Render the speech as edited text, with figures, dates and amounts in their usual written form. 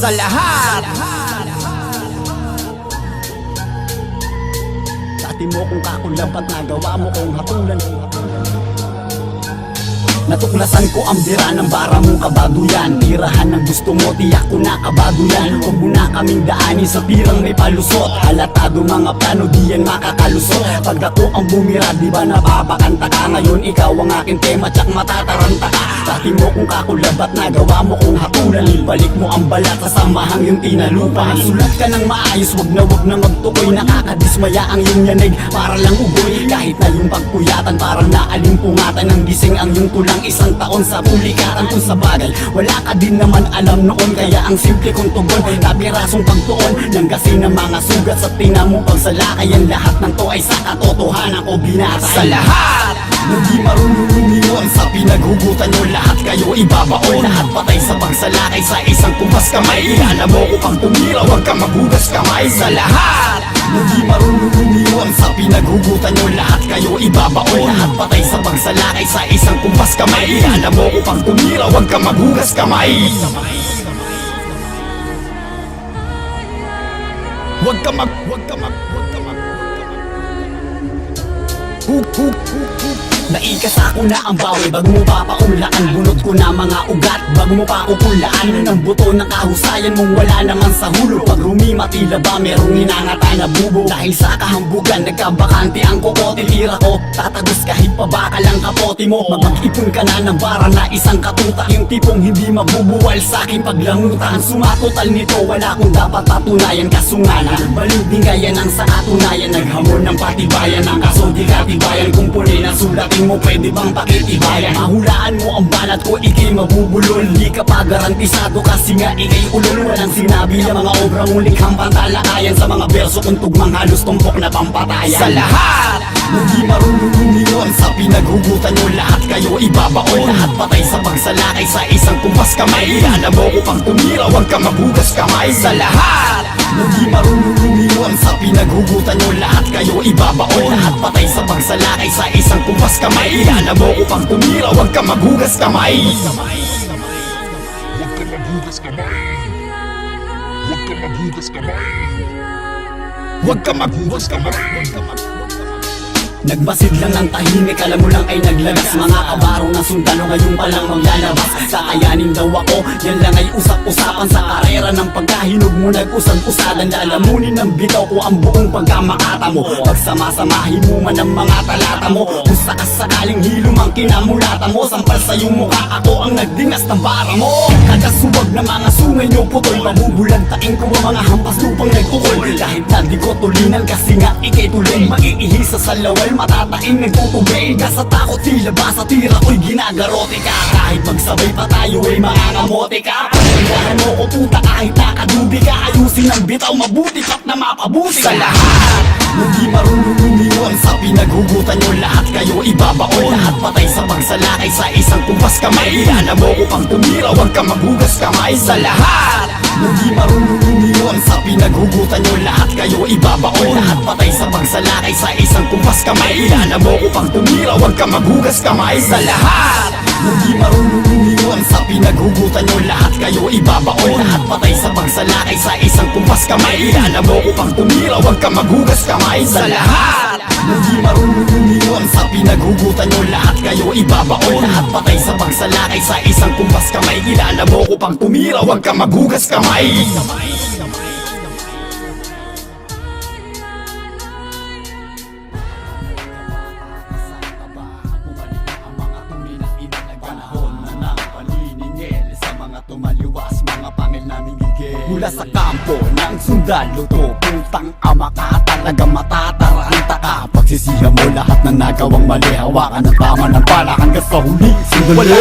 sa lahat. Dati mo kung kakulab at nagawa mo kong hatulan. Natuklasan ko ang bira ng bara mong kabaduyan. Tirahan ng gusto mo, tiyak ko na kabaduyan. Huwag mo na kaming daanin sa tirang may palusot. Halatado mga plano, di yan makakalusot. Pag ako ang bumira, di ba napapakanta ka? Ngayon ikaw ang aking tema, tsak matataranta ka. Dati mo kung kakulab at nagawa mo kong hatulan. Ibalik mo ang balat sa samahang yung tinalupa. Sulat ka ng maayos, wag na magtukoy. Nakakadismaya ang iyong yanig, para lang ugoy. Kahit na yung pagpuyatan, parang naalimpungatan ng gising ang iyong tulang isang taon sa pulikatan. Kung sa bagay, wala ka din naman alam noon. Kaya ang simple kong tugon, kapirasong pagtuon ng kasi ng mga sugat sa tinamong pagsalakay. Ang lahat ng to ay sa katotohanan ko binatay. Sa lahat Hindi marunong lumingon sa pinaghugutan nyo. Lahat kayo ibabaon, lahat patay sa pagsalakay sa isang kumpas kamay. Kilala mo ko pang tumira, wag ka maghugas kamay. sa lahat Hindi marunong lumingon sa pinaghugutan nyo. Lahat kayo ibabaon, lahat patay sa pagsalakay sa isang kumpas kamay. Kilala mo ko pang tumira, wag ka maghugas kamay. Wag ka mag Naikasa ko na ang bawi, bago mo papakulaan. Bunot ko na mga ugat, bago mo pa kukulaan. Ng buto ng kahusayan mong wala naman sa hulog. Pag rumima tila ba merong hinangata na bubo. Dahil sa kahambugan, nagkabakante ang kokote. Tira ko, tatagos kahit pa baka lang kapote mo. Mag-ipon ka na ng bara na isang katuta. Yung tipong hindi mabubuwal sa aking paglangutan. Sumatotal nito, wala kong dapat patunayan. Kasunganan, baliw din gaya ng sa katunayan. Naghamon ng patibayan, ang kaso di katibayan. Kung puli na sulatin mo, pwede bang pakitibayan? Mahulaan mo ang banat ko, ikay mabubulol. Di ka pa garantisado kasi nga ikay ulol. Walang sinabi ang mga obra mong likhang pantalakayan. Sa mga berso kong tugmang halos tumpok na pampatayan. sa lahat Hindi marunong lumingon sa pinaghugutan nyo. Lahat kayo ibabaon, lahat patay sa pagsalakay sa isang kumpas kamay. Kilala mo ko pang tumira, wag ka maghugas kamay. sa lahat Hindi marunong lumingon sa pinaghugutan nyo. Lahat kayo ibabaon, lahat patay sa pagsalakay sa isang kumpas kamay. Kilala mo ko pang tumira, wag ka maghugas kamay. Huwag ka maghugas kamay. Huwag ka maghugas kamay. Huwag ka maghugas kamay. Nagbasid lang ng tahimik, alam mo lang ay naglagas. Mga kabarong na sundalo ngayon palang maglalabas. Kakayanin daw ako, yan lang ay usap-usapan. Sa karera ng pagkahinog mo nag-usad-usadan. Lalamunin ng bitaw ko ang buong pagkamakata mo. Pagsamasamahin mo man ang mga talata mo. Kung sakasakaling hilom ang kinamulata mo, sampal sa iyong mukha ako ang nagdingas ng bara mo. Kagasubag na mga sungay nyo putol, mabubulantain ko ang mga hampas lupang nag-ukol. Kahit na di ko tulinan kasi nga ikay tuloy. Mag-iihisa sa lawal, matataing nagtutubig ka sa takot. Tila ba sa tira ko'y ginagarote ka? Kahit magsabay pa tayo ay mangangamote ka. Pagkahan mo ko puta kahit nakadubi ka. Ayusin ang bitaw, mabuti pat na mapabuti sa ka. lahat Hindi marunong lumingon sa pinaghugutan nyo. Lahat kayo ibabaon, lahat patay sa pagsalakay sa isang kumpas kamay. Kilala mo ko pang tumira, wag ka maghugas kamay. sa lahat Hindi marunong lumingon sa pinaghugutan nyo. Lahat kayo ibabaon, lahat patay sa pagsalakay sa isang kumpas kamay. Kilala mo ko pang tumira, wag ka maghugas kamay. sa lahat Hindi marunong lumingon sa pinaghugutan nyo. Lahat kayo ibabaon, lahat patay sa pagsalakay sa isang kumpas kamay. Kilala mo ko pang tumira, wag ka maghugas kamay. sa lahat Hindi marunong lumingon sa pinaghugutan nyo. Lahat kayo ibabaon, lahat patay sa pagsalakay sa isang kumpas kamay. Kilala mo ko pang tumira, wag ka maghugas kamay. Tumaliwas mga pangil naming gigil. Mula sa kampo ng sundalo to, putang ama ka, talaga matataranta ka. Pagsisihan mo lahat ng nagawang mali, hawakan ang tama ng palak hanggang sa huli. Sundalo.